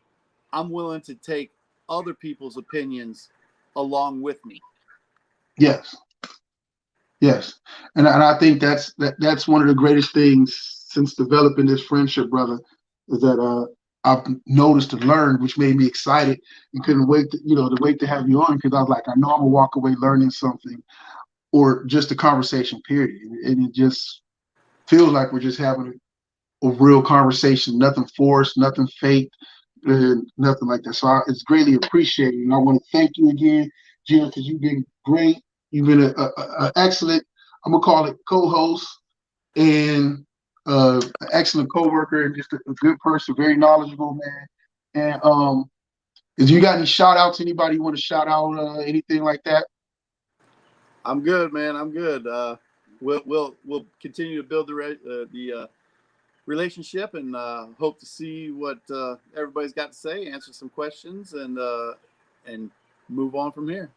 I'm willing to take other people's opinions along with me. Yes. And I think that's one of the greatest things since developing this friendship, brother, is that I've noticed and learned, which made me excited and couldn't wait to have you on, because I was like, I know I'm gonna walk away learning something, or just a conversation, period. And it just feels like we're just having a real conversation, nothing forced, nothing fake, and nothing like that. So it's greatly appreciated. And I want to thank you again, Gina, because you've been great. You've been an excellent, I'm gonna call it, co-host, and an excellent co-worker, and just a good person, very knowledgeable, man. And if you got any shout outs, anybody you want to shout out, anything like that? I'm good, man. I'm good. We'll continue to build the relationship, and hope to see what everybody's got to say, answer some questions, and move on from here.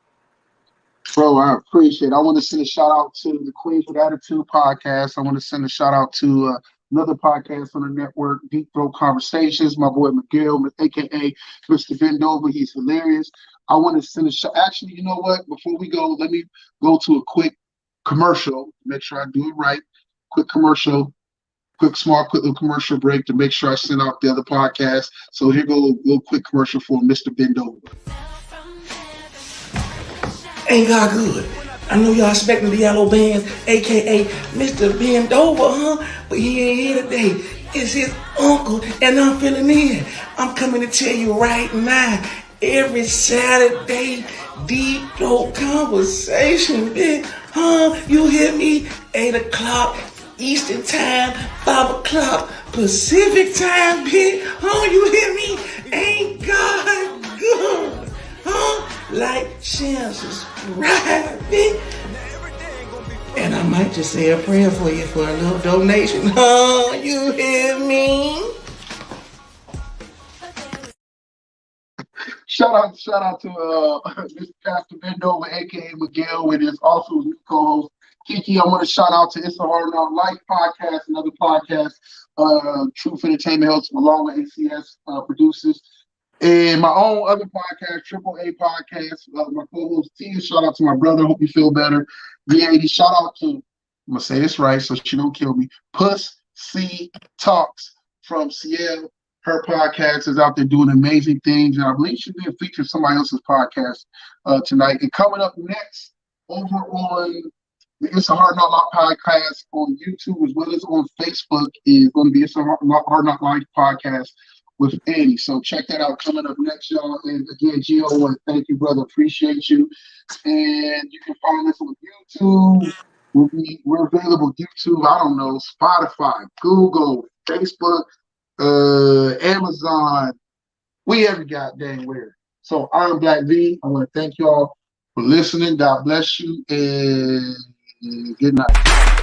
Bro, I appreciate it. I want to send a shout out to the Queens with Attitude podcast. I want to send a shout out to another podcast on the network, Deep Throat Conversations. My boy Miguel, aka Mr. Bendover, he's hilarious. I want to send a shout. Actually, you know what? Before we go, let me go to a quick commercial. Make sure I do it right. Quick little commercial break to make sure I send out the other podcast. So here go a little quick commercial for Mr. Bendover. Ain't God good? I know y'all expecting the yellow bands, aka Mr. Bendover, huh? But he ain't here today. It's his uncle, and I'm filling in. I'm coming to tell you right now, every Saturday, Deep Throat Conversation, bitch, huh? You hear me? 8 o'clock Eastern Time, 5 o'clock Pacific Time, bitch, huh? You hear me? Ain't God good? Huh? Like, share, subscribe, bitch. And I might just say a prayer for you for a little donation. Huh? You hear me? Shout out to Mr. Pastor Bendover, aka Miguel, with his also his new co-host Kiki. I want to shout out to It's a Hard Knock Life podcast, another podcast, Truth Entertainment Health, along with ACS producers. And my own other podcast, Triple A Podcast, my co-host Tia. Shout out to my brother. Hope you feel better. The 80s. Shout out to, I'm gonna say this right so she don't kill me. Puss C Talks from Seattle. Her podcast is out there doing amazing things, and I believe she's being featured in somebody else's podcast tonight. And coming up next, over on the It's a Hard Knock Life podcast on YouTube as well as on Facebook, is going to be It's a Hard Knock Life podcast with Annie. So check that out coming up next, y'all. And again, Gio, I want to thank you, brother. Appreciate you. And you can find us on YouTube. We're available on YouTube, I don't know, Spotify, Google, Facebook, Amazon. We every goddamn where. So I'm Black V. I want to thank y'all for listening. God bless you and good night.